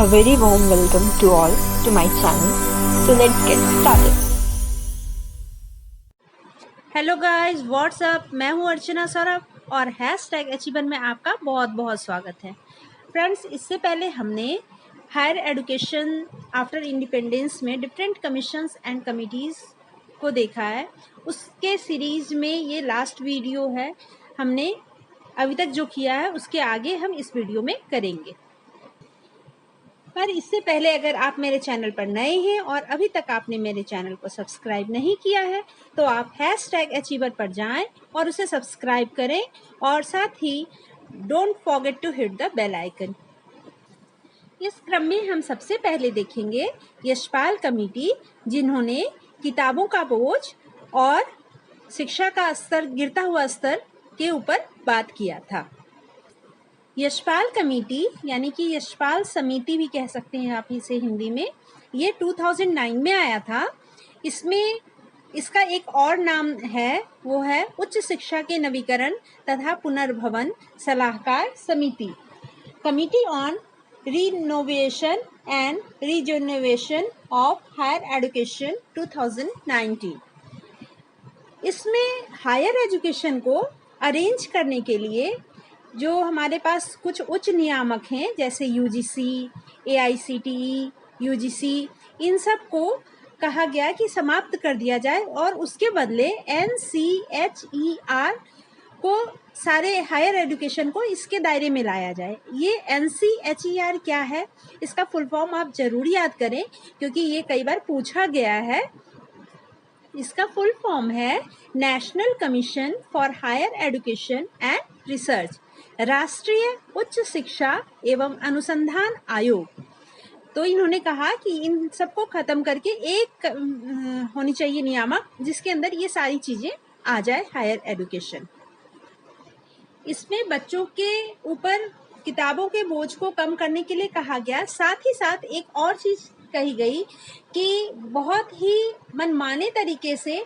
A very warm welcome to all to my channel. So let's get started. Hello guys, what's up. मैं हूं अर्चना सौरभ और hashtag achiever में आपका बहुत बहुत स्वागत है। फ्रेंड्स, इससे पहले हमने हायर एजुकेशन आफ्टर इंडिपेंडेंस में डिफरेंट कमीशंस एंड कमिटीज़ को देखा है। उसके सीरीज़ में ये लास्ट वीडियो है। हमने अभी तक जो किया है उसके आगे हम इस वीडियो में करेंगे। पर इससे पहले अगर आप मेरे चैनल पर नए हैं और अभी तक आपने मेरे चैनल को सब्सक्राइब नहीं किया है तो आप हैशटैग अचीवर पर जाएं और उसे सब्सक्राइब करें और साथ ही don't forget to hit the bell icon. इस क्रम में हम सबसे पहले देखेंगे यशपाल कमेटी, जिन्होंने किताबों का बोझ और शिक्षा का स्तर, गिरता हुआ स्तर के ऊपर बात किया था। यशपाल कमेटी यानी कि यशपाल समिति भी कह सकते हैं आप इसे हिंदी में, ये 2009 में आया था। इसमें इसका एक और नाम है, वो है उच्च शिक्षा के नवीकरण तथा पुनर्भवन सलाहकार समिति, committee on renovation and rejuvenation of higher education 2019। इसमें हायर एजुकेशन को अरेंज करने के लिए जो हमारे पास कुछ उच्च नियामक हैं जैसे यूजीसी, एआईसीटीई, यूजीसी, इन सब को कहा गया कि समाप्त कर दिया जाए और उसके बदले एनसीएचईआर को सारे हायर एजुकेशन को इसके दायरे में लाया जाए। ये एनसीएचईआर क्या है, इसका फुल फॉर्म आप जरूर याद करें क्योंकि ये कई बार पूछा गया है। इसका फुल फॉर्म है national commission for higher education and research, राष्ट्रीय उच्च शिक्षा एवं अनुसंधान आयोग। तो इन्होंने कहा कि इन सबको खत्म करके एक होनी चाहिए नियामक जिसके अंदर ये सारी चीजें आ जाए हायर एजुकेशन। इसमें बच्चों के ऊपर किताबों के बोझ को कम करने के लिए कहा गया। साथ ही साथ एक और चीज कही गई कि बहुत ही मनमाने तरीके से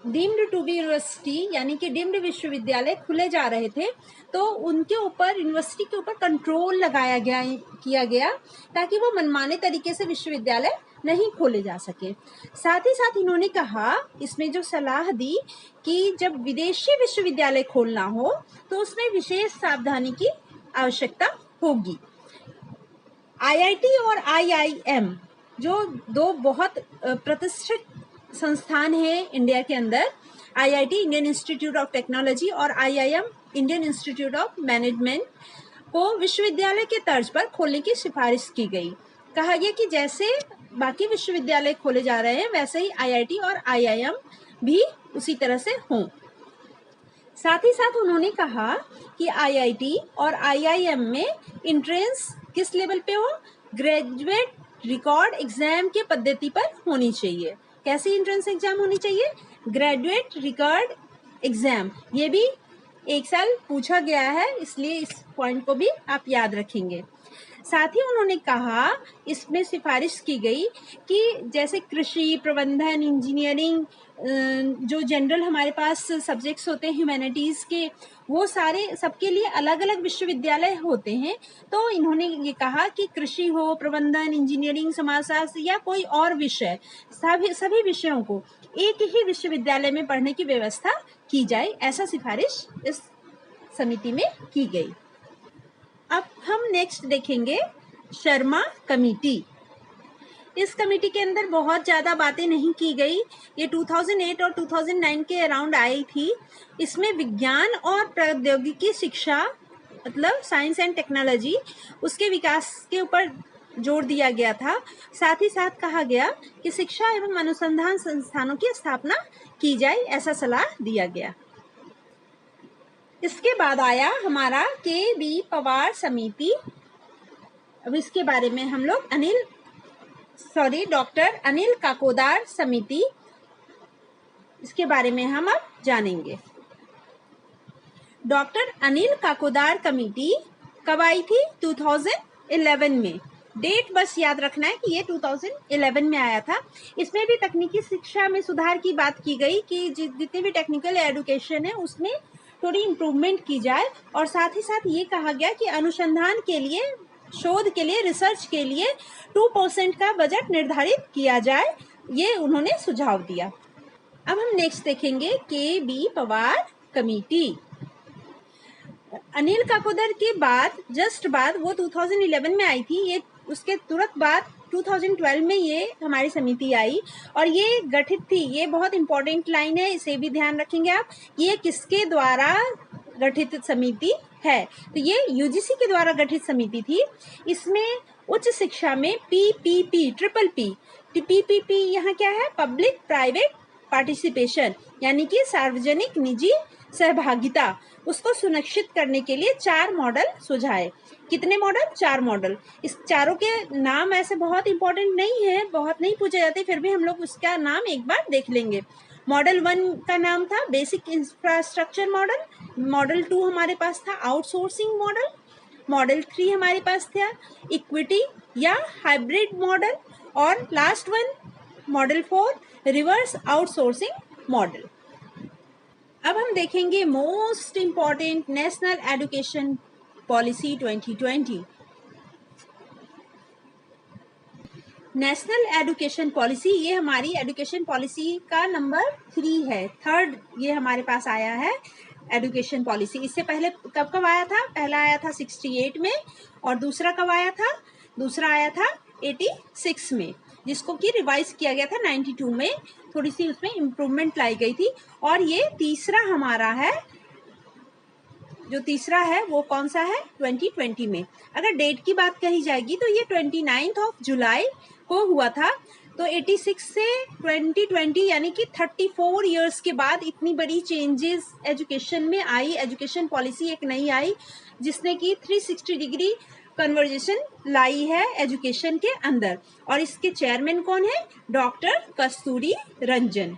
डीम्ड टू बी यूनिवर्सिटी यानी कि डीम्ड विश्वविद्यालय खुले जा रहे थे, तो उनके ऊपर, यूनिवर्सिटी के ऊपर कंट्रोल लगाया गया, किया गया ताकि वो मनमाने तरीके से विश्वविद्यालय नहीं खोले जा सके। साथ ही साथ इन्होंने कहा, इसमें जो सलाह दी कि जब विदेशी विश्वविद्यालय खोलना हो तो उसमें विशेष सावधानी की आवश्यकता होगी। आईआईटी और आईआईएम जो दो बहुत प्रतिष्ठित संस्थान है इंडिया के अंदर, IIT Indian Institute of Technology और IIM Indian Institute of Management को विश्वविद्यालय के तर्ज पर खोलने की सिफारिश की गई। कहा गया कि जैसे बाकी विश्वविद्यालय खोले जा रहे हैं वैसे ही आईआईटी और आईआईएम भी उसी तरह से हों। साथ ही साथ उन्होंने कहा कि आईआईटी और आईआईएम में एंट्रेंस किस लेवल पे हो, ग्रेजुएट रिकॉर्ड एग्जाम के पद्धति पर होनी चाहिए। कैसी एंट्रेंस एग्जाम होनी चाहिए? Graduate record exam. ये भी एक साल पूछा गया है, इसलिए इस पॉइंट को भी आप याद रखेंगे। साथ ही उन्होंने कहा, इसमें सिफारिश की गई कि जैसे कृषि, प्रबंधन, इंजीनियरिंग, जो जनरल हमारे पास सब्जेक्ट्स होते हैं ह्यूमैनिटीज़ के, वो सारे सबके लिए अलग अलग विश्वविद्यालय होते हैं। तो इन्होंने ये कहा कि कृषि हो, प्रबंधन, इंजीनियरिंग, समाजशास्त्र या कोई और विषय, सभी विषयों को एक ही विश्वविद्यालय में पढ़ने की व्यवस्था की जाए, ऐसा सिफारिश इस समिति में की गई। अब हम नेक्स्ट देखेंगे शर्मा कमेटी। इस कमेटी के अंदर बहुत ज़्यादा बातें नहीं की गई। ये 2008 और 2009 के अराउंड आई थी। इसमें विज्ञान और प्रौद्योगिकी शिक्षा, मतलब साइंस एंड टेक्नोलॉजी, उसके विकास के ऊपर जोर दिया गया था। साथ ही साथ कहा गया कि शिक्षा एवं अनुसंधान संस्थानों की स्थापना की जाए, ऐसा सलाह दिया गया। इसके बाद आया हमारा के.बी. पवार समिति। अब इसके बारे में हम लोग डॉक्टर अनिल काकोदार समिति, इसके बारे में हम अब जानेंगे। डॉक्टर अनिल काकोदार कमेटी कब आई थी? 2011 में। डेट बस याद रखना है कि ये 2011 में आया था। इसमें भी तकनीकी शिक्षा में सुधार की बात की गई कि जितने भी टेक्निकल एजुकेशन है उसमें थोड़ी इम्प्रूवमेंट की जाए, और साथ ही साथ ये कहा गया कि अनुसंधान के लिए शोध के लिए, रिसर्च के लिए 2% का बजट निर्धारित किया जाए, ये उन्होंने सुझाव दिया। अब हम नेक्स्ट देखेंगे के.बी. पवार कमेटी। अनिल काकोदर के बाद वो 2011 में आई थी, ये उसके तुरंत बाद 2012 में ये हमारी समिति आई और ये गठित थी। ये बहुत इंपॉर्टेंट लाइन है, इसे भी ध्यान रखेंगे आप। ये किसके द्वारा गठित समिति है? तो ये यूजीसी के द्वारा गठित समिति थी। इसमें उच्च शिक्षा में ट्रिपल पी यहाँ क्या है? पब्लिक प्राइवेट पार्टिसिपेशन, यानी कि सार्वजनिक निजी सहभागिता, उसको सुनिश्चित करने के लिए 4 मॉडल सुझाए। कितने मॉडल? 4 मॉडल। इस चारों के नाम ऐसे बहुत इंपॉर्टेंट नहीं है, बहुत नहीं पूछे जाते, फिर भी हम लोग उसका नाम एक बार देख लेंगे। मॉडल 1 का नाम था बेसिक इंफ्रास्ट्रक्चर मॉडल, मॉडल 2 हमारे पास था आउटसोर्सिंग मॉडल, मॉडल 3 हमारे पास था इक्विटी या हाइब्रिड मॉडल, और last one model 4 reverse outsourcing model. अब हम देखेंगे most important national education policy 2020। National education policy, ये हमारी एजुकेशन पॉलिसी का नंबर 3 है, थर्ड ये हमारे पास आया है एजुकेशन पॉलिसी। इससे पहले कब आया था? पहला आया था 68 में, और दूसरा कब आया था? दूसरा आया था 86 में, जिसको कि रिवाइज किया गया था 92 में, थोड़ी सी उसमें इम्प्रूवमेंट लाई गई थी। और ये तीसरा हमारा है, जो तीसरा है वो कौन सा है? 2020 में। अगर डेट की बात कही जाएगी तो ये 29 जुलाई को हुआ था। तो 86 से 2020 यानी कि 34 इयर्स के बाद इतनी बड़ी चेंजेस एजुकेशन में आई, एजुकेशन पॉलिसी एक नई आई जिसने कि 360 डिग्री कन्वर्जेशन लाई है एजुकेशन के अंदर। और इसके चेयरमैन कौन है? डॉक्टर कस्तूरी रंजन।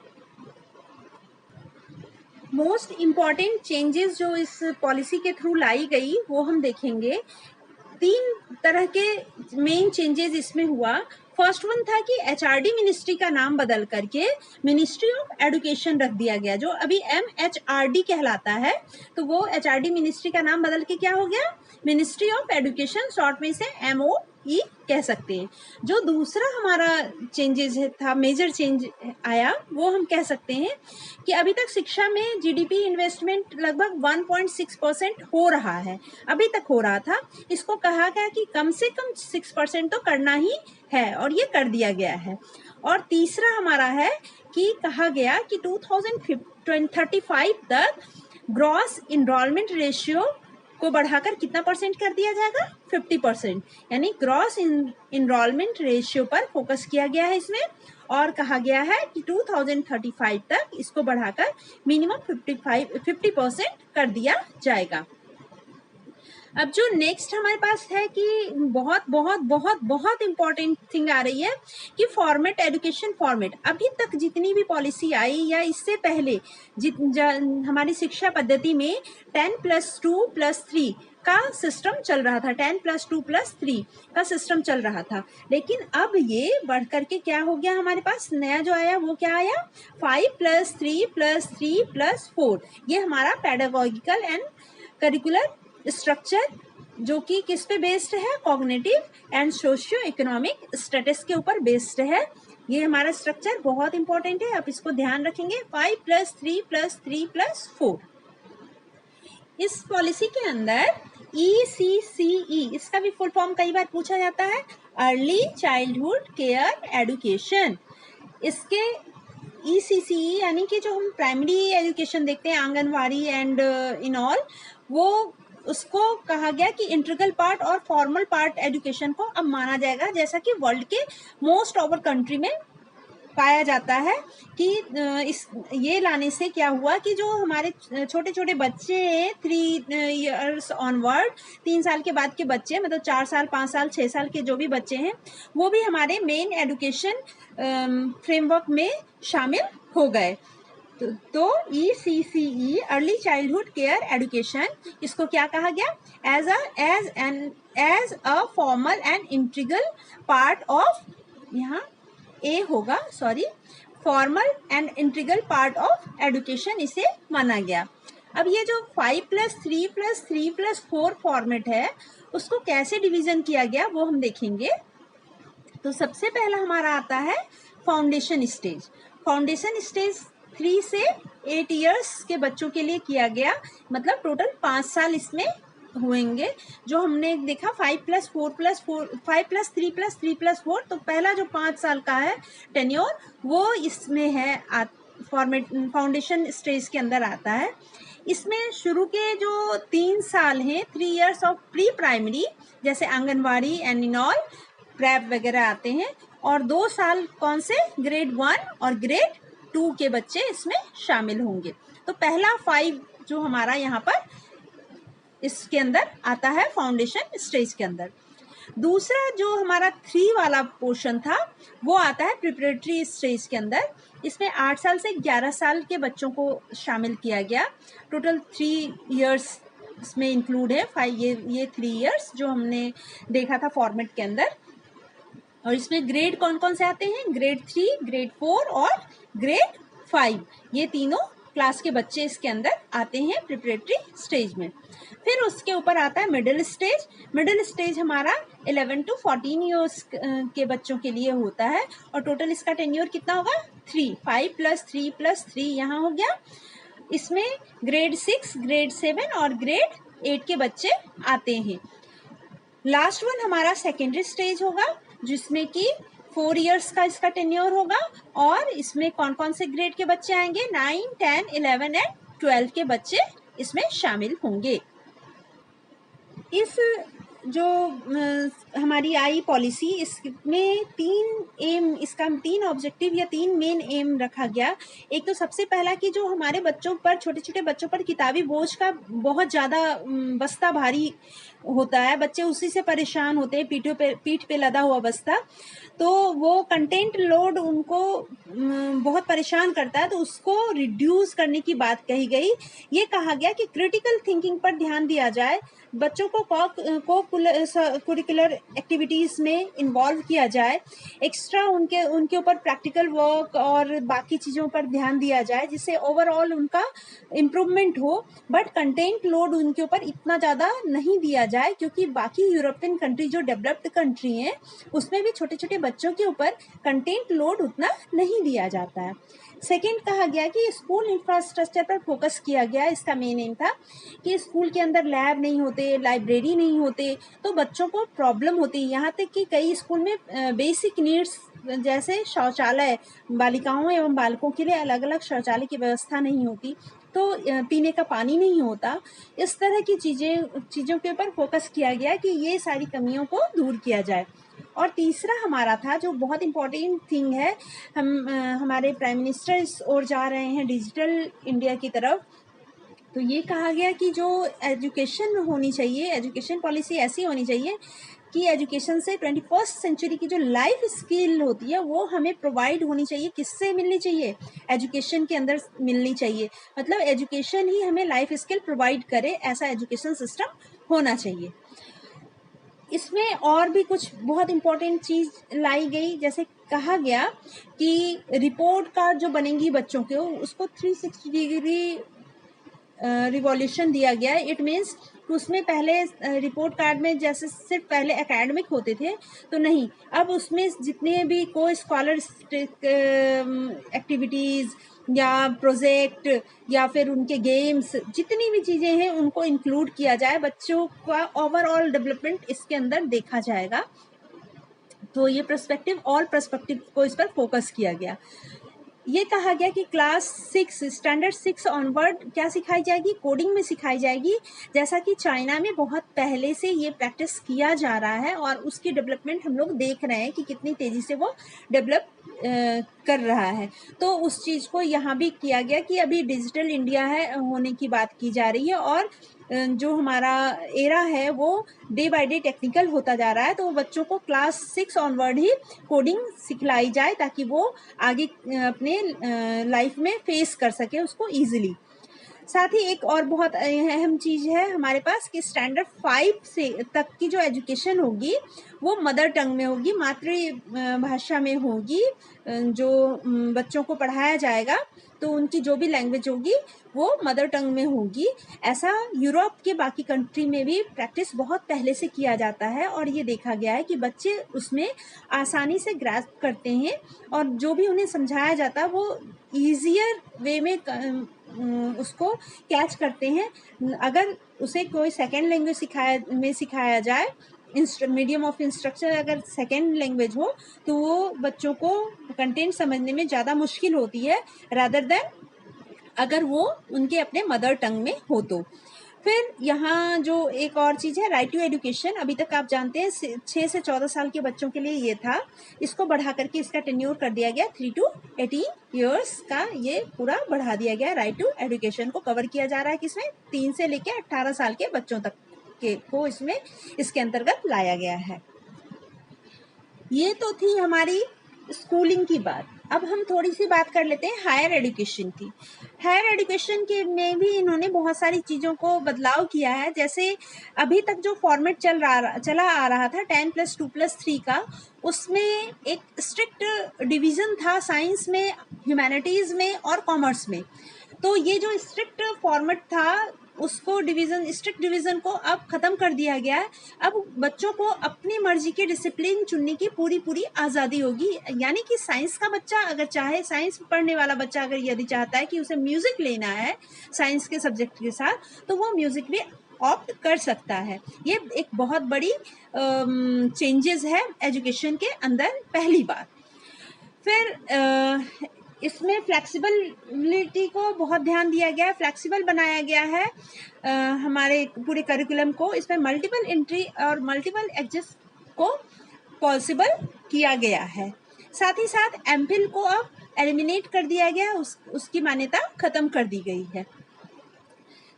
मोस्ट इम्पॉर्टेंट चेंजेस जो इस पॉलिसी के थ्रू लाई गई वो हम देखेंगे। 3 तरह के मेन चेंजेस इसमें हुआ। फर्स्ट वन था कि एचआरडी मिनिस्ट्री का नाम बदल करके मिनिस्ट्री ऑफ एजुकेशन रख दिया गया, जो अभी एमएचआरडी कहलाता है। तो वो एचआरडी मिनिस्ट्री का नाम बदल के क्या हो गया? मिनिस्ट्री ऑफ एजुकेशन, शॉर्ट में से एमओई कह सकते हैं। जो दूसरा हमारा चेंजेस था, मेजर चेंज आया, वो हम कह सकते हैं कि अभी तक शिक्षा में जीडीपी इन्वेस्टमेंट लगभग 1.6% हो रहा है, अभी तक हो रहा था। इसको कहा गया कि कम से कम 6% तो करना ही है, और ये कर दिया गया है। और तीसरा हमारा है कि कहा गया कि 2035 तक ग्रॉस इनरोलमेंट रेशियो को बढ़ाकर कितना परसेंट कर दिया जाएगा? 50%, यानी ग्रॉस इनरोलमेंट रेशियो पर फोकस किया गया है इसमें। और कहा गया है कि 2035 तक इसको बढ़ाकर मिनिमम 50% कर दिया जाएगा। अब जो नेक्स्ट हमारे पास है कि बहुत बहुत बहुत बहुत इम्पॉर्टेंट थिंग आ रही है कि फॉर्मेट, एजुकेशन फॉर्मेट। अभी तक जितनी भी पॉलिसी आई या इससे पहले हमारी शिक्षा पद्धति में 10+2+3 का सिस्टम चल रहा था, 10+2+3 का सिस्टम चल रहा था। लेकिन अब ये बढ़ करके क्या हो गया? हमारे पास नया जो आया वो क्या आया? 5+3+3+4। ये हमारा पेडागोजिकल एंड करिकुलर स्ट्रक्चर, जो कि किस पे बेस्ड है? Cognitive and socio economic status के ऊपर बेस्ड है। ये हमारा स्ट्रक्चर बहुत इंपॉर्टेंट है, आप इसको ध्यान रखेंगे। 5+3+3+4। इस पॉलिसी के अंदर ECCE, इसका भी फुल फॉर्म कई बार पूछा जाता है, अर्ली चाइल्डहुड केयर एजुकेशन। इसके ECCE यानी कि जो हम प्राइमरी एजुकेशन देखते हैं, आंगनवाड़ी एंड इन ऑल, वो उसको कहा गया कि इंटीग्रल पार्ट और फॉर्मल पार्ट एजुकेशन को अब माना जाएगा, जैसा कि वर्ल्ड के मोस्ट ओवर कंट्री में पाया जाता है। कि ये लाने से क्या हुआ कि जो हमारे छोटे छोटे बच्चे हैं 3 इयर्स ऑनवर्ड, 3 साल के बाद के बच्चे, मतलब 4 साल 5 साल 6 साल के जो भी बच्चे हैं, वो भी हमारे मेन एजुकेशन फ्रेमवर्क में शामिल हो गए। तो ECCE early childhood care education, इसको क्या कहा गया? As a formal and integral part of, यहाँ ए होगा, sorry, formal and integral part of education इसे माना गया। अब ये जो 5+3+3+4 फॉर्मेट है उसको कैसे डिवीजन किया गया वो हम देखेंगे। तो सबसे पहला हमारा आता है फाउंडेशन स्टेज। फाउंडेशन स्टेज 3 से 8 इयर्स के बच्चों के लिए किया गया, मतलब टोटल 5 साल इसमें होंगे। जो हमने देखा 5+4+3+3+4, तो पहला जो 5 साल का है टेन्योर वो इसमें है, फॉर्मेट फाउंडेशन स्टेज के अंदर आता है। इसमें शुरू के जो 3 साल हैं 3 इयर्स ऑफ प्री प्राइमरी, जैसे आंगनवाड़ी, एनिनॉल, प्रेप वगैरह आते हैं, और 2 साल कौन से, ग्रेड 1 और ग्रेड 2 के बच्चे इसमें शामिल होंगे। तो पहला 5 जो हमारा यहाँ पर इसके अंदर आता है फाउंडेशन स्टेज के अंदर। दूसरा जो हमारा 3 वाला पोर्शन था वो आता है प्रिपरेटरी स्टेज के अंदर। इसमें 8 साल से 11 साल के बच्चों को शामिल किया गया। टोटल 3 इयर्स इसमें इंक्लूड है। 5 ये 3 इयर्स जो हमने देखा था फॉर्मेट के अंदर। और इसमें ग्रेड कौन कौन से आते हैं, ग्रेड 3, ग्रेड 4 और ग्रेड 5, ये तीनों क्लास के बच्चे इसके अंदर आते हैं प्रिपरेटरी स्टेज में। फिर उसके ऊपर आता है मिडिल स्टेज। मिडिल स्टेज हमारा 11 to 14 ईयर्स के बच्चों के लिए होता है, और टोटल इसका टेन्योर कितना होगा, 3, 5+3+3 यहाँ हो गया। इसमें ग्रेड 6, ग्रेड 7 और ग्रेड 8 के बच्चे आते हैं। लास्ट वन हमारा सेकेंडरी स्टेज होगा, जिसमें कि 4 इयर्स का इसका टेन्योर होगा, और इसमें कौन कौन से ग्रेड के बच्चे आएंगे, 9, 10, 11 एंड 12 के बच्चे इसमें शामिल होंगे। इस जो हमारी आई पॉलिसी, इसमें 3 एम, इसका 3 ऑब्जेक्टिव या 3 मेन एम रखा गया। एक तो सबसे पहला कि जो हमारे बच्चों पर, छोटे छोटे बच्चों पर किताबी बोझ का बहुत ज़्यादा बस्ता भारी होता है, बच्चे उसी से परेशान होते हैं, पीठ पे लदा हुआ बस्ता, तो वो कंटेंट लोड उनको बहुत परेशान करता है, तो उसको रिड्यूस करने की बात कही गई। ये कहा गया कि क्रिटिकल थिंकिंग पर ध्यान दिया जाए, बच्चों को कोकुलर एक्टिविटीज़ में इन्वॉल्व किया जाए, एक्स्ट्रा उनके ऊपर प्रैक्टिकल वर्क और बाकी चीज़ों पर ध्यान दिया जाए, जिससे ओवरऑल उनका इम्प्रूवमेंट हो। बट कंटेंट लोड उनके ऊपर इतना ज़्यादा नहीं दिया जाए, क्योंकि बाकी यूरोपियन कंट्री जो डेवलप्ड कंट्री हैं उसमें भी छोटे छोटे बच्चों के ऊपर कंटेंट लोड उतना नहीं दिया जाता है। सेकेंड कहा गया कि स्कूल इंफ्रास्ट्रक्चर पर फोकस किया गया। इसका मेन एम था कि स्कूल के अंदर लैब नहीं होते, लाइब्रेरी नहीं होते, तो बच्चों को प्रॉब्लम होती है। यहाँ तक कि कई स्कूल में बेसिक नीड्स जैसे शौचालय, बालिकाओं एवं बालकों के लिए अलग अलग शौचालय की व्यवस्था नहीं होती, तो पीने का पानी नहीं होता। इस तरह की चीज़ों के ऊपर फोकस किया गया कि ये सारी कमियों को दूर किया जाए। और तीसरा हमारा था जो बहुत इम्पोर्टेंट थिंग है, हमारे प्राइम मिनिस्टर इस ओर जा रहे हैं डिजिटल इंडिया की तरफ, तो ये कहा गया कि जो एजुकेशन होनी चाहिए, एजुकेशन पॉलिसी ऐसी होनी चाहिए कि एजुकेशन से 21st सेंचुरी की जो लाइफ स्किल होती है वो हमें प्रोवाइड होनी चाहिए। किससे मिलनी चाहिए, एजुकेशन के अंदर मिलनी चाहिए, मतलब एजुकेशन ही हमें लाइफ स्किल प्रोवाइड करे, ऐसा एजुकेशन सिस्टम होना चाहिए। इसमें और भी कुछ बहुत इम्पोर्टेंट चीज़ लाई गई, जैसे कहा गया कि रिपोर्ट कार्ड जो बनेंगी बच्चों के, उसको 360 डिग्री रिवॉल्यूशन दिया गया है। इट मीन्स उसमें पहले रिपोर्ट कार्ड में जैसे सिर्फ पहले एकेडमिक होते थे, तो नहीं, अब उसमें जितने भी को स्कॉलरशिप एक्टिविटीज़ या प्रोजेक्ट या फिर उनके गेम्स, जितनी भी चीज़ें हैं उनको इंक्लूड किया जाए, बच्चों का ओवरऑल डेवलपमेंट इसके अंदर देखा जाएगा। तो ये पर्सपेक्टिव को इस पर फोकस किया गया। ये कहा गया कि क्लास 6 स्टैंडर्ड 6 ऑनवर्ड क्या सिखाई जाएगी, कोडिंग में सिखाई जाएगी। जैसा कि चाइना में बहुत पहले से ये प्रैक्टिस किया जा रहा है और उसकी डेवलपमेंट हम लोग देख रहे हैं कि कितनी तेज़ी से वो डेवलप कर रहा है। तो उस चीज़ को यहाँ भी किया गया कि अभी डिजिटल इंडिया है होने की बात की जा रही है, और जो हमारा एरा है वो डे बाय डे टेक्निकल होता जा रहा है, तो बच्चों को क्लास 6 ऑनवर्ड ही कोडिंग सिखलाई जाए ताकि वो आगे अपने लाइफ में फेस कर सके उसको ईजिली। साथ ही एक और बहुत अहम चीज़ है हमारे पास कि स्टैंडर्ड 5 से तक की जो एजुकेशन होगी वो मदर टंग में होगी, मातृभाषा में होगी, जो बच्चों को पढ़ाया जाएगा। तो उनकी जो भी लैंग्वेज होगी वो मदर टंग में होगी। ऐसा यूरोप के बाकी कंट्री में भी प्रैक्टिस बहुत पहले से किया जाता है और ये देखा गया है कि बच्चे उसमें आसानी से ग्रैस्प करते हैं और जो भी उन्हें समझाया जाता है वो ईजियर वे में उसको कैच करते हैं। अगर उसे कोई सेकेंड लैंग्वेज सिखाया जाए, मीडियम ऑफ इंस्ट्रक्शन अगर सेकेंड लैंग्वेज हो तो वो बच्चों को कंटेंट समझने में ज़्यादा मुश्किल होती है रादर देन अगर वो उनके अपने मदर टंग में हो तो। फिर यहाँ जो एक और चीज़ है राइट टू एजुकेशन, अभी तक आप जानते हैं 6 से 14 साल के बच्चों के लिए ये था, इसको बढ़ा करके इसका टेन्योर कर दिया गया 3 to 18 ईयर्स का, ये पूरा बढ़ा दिया गया। राइट टू एजुकेशन को कवर किया जा रहा है किसमें, 3 से लेकर 18 साल के बच्चों तक के को इसमें इसके अंतर्गत लाया गया है। ये तो थी हमारी स्कूलिंग की बात। अब हम थोड़ी सी बात कर लेते हैं हायर एजुकेशन की। हायर एजुकेशन के में भी इन्होंने बहुत सारी चीज़ों को बदलाव किया है। जैसे अभी तक जो फॉर्मेट चला आ रहा था 10+2+3 का, उसमें एक स्ट्रिक्ट डिवीज़न था साइंस में, ह्यूमैनिटीज़ में और कॉमर्स में। तो ये जो स्ट्रिक्ट फॉर्मेट था उसको स्ट्रिक्ट डिवीज़न को अब ख़त्म कर दिया गया है। अब बच्चों को अपनी मर्जी के डिसिप्लिन चुनने की पूरी आज़ादी होगी। यानी कि साइंस का बच्चा अगर चाहे, साइंस पढ़ने वाला बच्चा अगर यदि चाहता है कि उसे म्यूज़िक लेना है साइंस के सब्जेक्ट के साथ, तो वो म्यूज़िक भी ऑप्ट कर सकता है। ये एक बहुत बड़ी चेंजेस है एजुकेशन के अंदर, पहली बात। फिर इसमें फ्लेक्सिबिलिटी को बहुत ध्यान दिया गया है, फ्लेक्सिबल बनाया गया है हमारे पूरे करिकुलम को। इसमें मल्टीपल एंट्री और मल्टीपल एग्जिट को पॉसिबल किया गया है। साथ ही साथ एमफिल को अब एलिमिनेट कर दिया गया है, उसकी मान्यता खत्म कर दी गई है।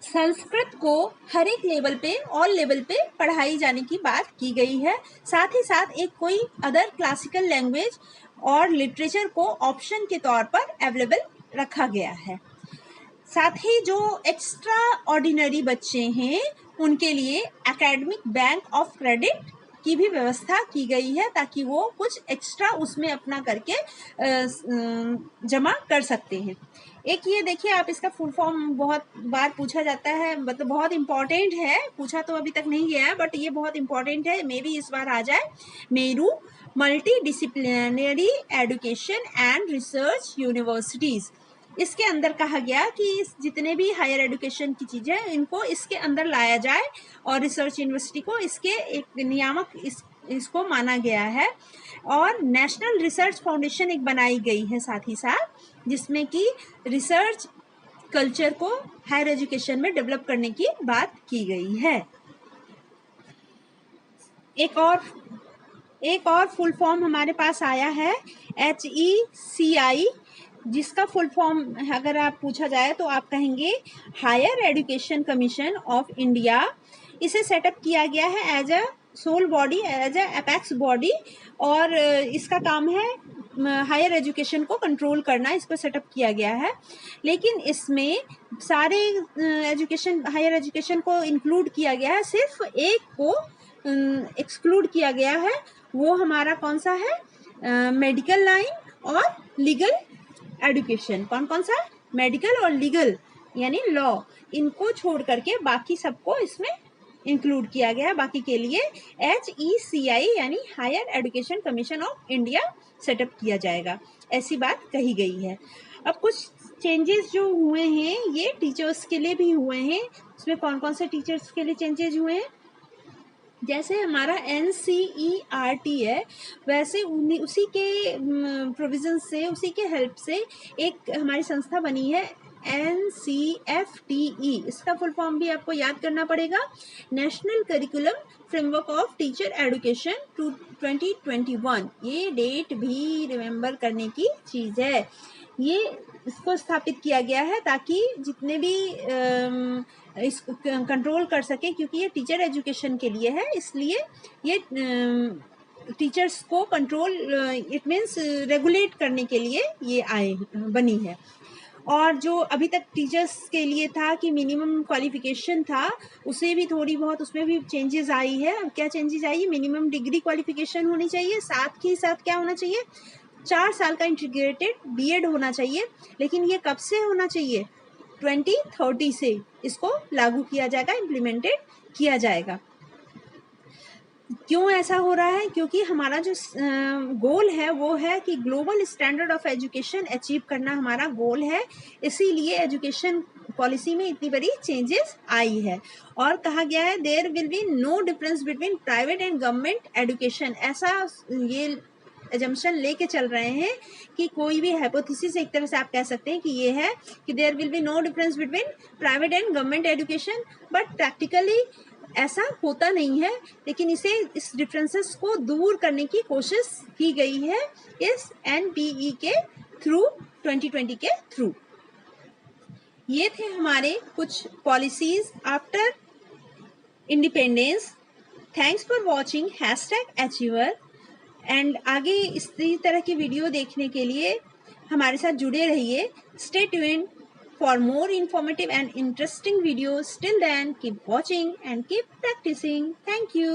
संस्कृत को हर एक लेवल पे, ऑल लेवल पे पढ़ाई जाने की बात की गई है। साथ ही साथ एक कोई अदर क्लासिकल लैंग्वेज और लिटरेचर को ऑप्शन के तौर पर अवेलेबल रखा गया है। साथ ही जो एक्स्ट्रा ऑर्डिनरी बच्चे हैं उनके लिए एकेडमिक बैंक ऑफ क्रेडिट की भी व्यवस्था की गई है, ताकि वो कुछ एक्स्ट्रा उसमें अपना करके जमा कर सकते हैं। एक ये देखिए आप, इसका फुल फॉर्म बहुत बार पूछा जाता है, मतलब बहुत इम्पॉर्टेंट है, पूछा तो अभी तक नहीं गया है बट ये बहुत इम्पॉर्टेंट है, मे बी इस बार आ जाए। Meru multi disciplinary education and research universities. इसके अंदर कहा गया कि जितने भी हायर एजुकेशन की चीज़ें इनको इसके अंदर लाया जाए और रिसर्च यूनिवर्सिटी को इसके एक नियामक इसको माना गया है। और नेशनल रिसर्च फाउंडेशन एक बनाई गई है साथ ही साथ, जिसमें कि रिसर्च कल्चर को हायर एजुकेशन में डेवलप करने की बात की गई है। एक और फुल फॉर्म हमारे पास आया है HECI, जिसका फुल फॉर्म अगर आप पूछा जाए तो आप कहेंगे higher education commission of India. इसे सेटअप किया गया है as a sole body, as a apex body, और इसका काम है हायर एजुकेशन को कंट्रोल करना, इसको सेटअप किया गया है। लेकिन इसमें सारे हायर एजुकेशन को इंक्लूड किया गया है, सिर्फ एक को एक्सक्लूड किया गया है। वो हमारा कौन सा है, मेडिकल लाइन और लीगल एजुकेशन। कौन सा, मेडिकल और लीगल यानी लॉ, इनको छोड़ करके बाकी सबको इसमें इंक्लूड किया गया है। बाकी के लिए HECI यानी higher education commission of India setup किया जाएगा, ऐसी बात कही गई है। अब कुछ चेंजेस जो हुए हैं ये टीचर्स के लिए भी हुए हैं। उसमें कौन से टीचर्स के लिए चेंजेस हुए हैं, जैसे हमारा NCERT है, वैसे उसी के प्रोविजन से, उसी के हेल्प से एक हमारी संस्था बनी है NCFTE। इसका फुल फॉर्म भी आपको याद करना पड़ेगा, national curriculum framework of teacher education 2021। ये डेट भी रिमेम्बर करने की चीज़ है। ये इसको स्थापित किया गया है ताकि जितने भी इसको कंट्रोल कर सके, क्योंकि ये टीचर एजुकेशन के लिए है, इसलिए ये टीचर्स को कंट्रोल, इट मीन्स रेगुलेट करने के लिए ये बनी है। और जो अभी तक टीचर्स के लिए था कि मिनिमम क्वालिफिकेशन था, उसे भी थोड़ी बहुत उसमें भी चेंजेस आई है। अब क्या चेंजेस आई है, मिनिमम डिग्री क्वालिफिकेशन होनी चाहिए, साथ ही साथ क्या होना चाहिए, 4 साल का इंटीग्रेटेड बीएड होना चाहिए, लेकिन ये कब से होना चाहिए? 2030 से इसको लागू किया जाएगा, इम्प्लीमेंटेड किया जाएगा। क्यों ऐसा हो रहा है? क्योंकि हमारा जो गोल है वो है कि global standard of education achieve करना हमारा गोल है, इसीलिए एजुकेशन पॉलिसी में इतनी बड़ी चेंजेस आई है। और कहा गया है there will be no difference between private and government education. ऐसा ये एजम्पशन लेके चल रहे हैं कि कोई भी हाइपोथेसिस एक तरह से आप कह सकते हैं कि ये है कि there will be no difference between private and government education, but practically ऐसा होता नहीं है। लेकिन इस डिफरेंसेस को दूर करने की कोशिश की गई है इस NPE के थ्रू, 2020 के थ्रू। ये थे हमारे कुछ policies after independence. Thanks for watching #Achiever। And आगे इसी तरह की वीडियो देखने के लिए हमारे साथ जुड़े रहिए। Stay tuned for more informative and interesting videos. Till then, keep watching and keep practicing. Thank you.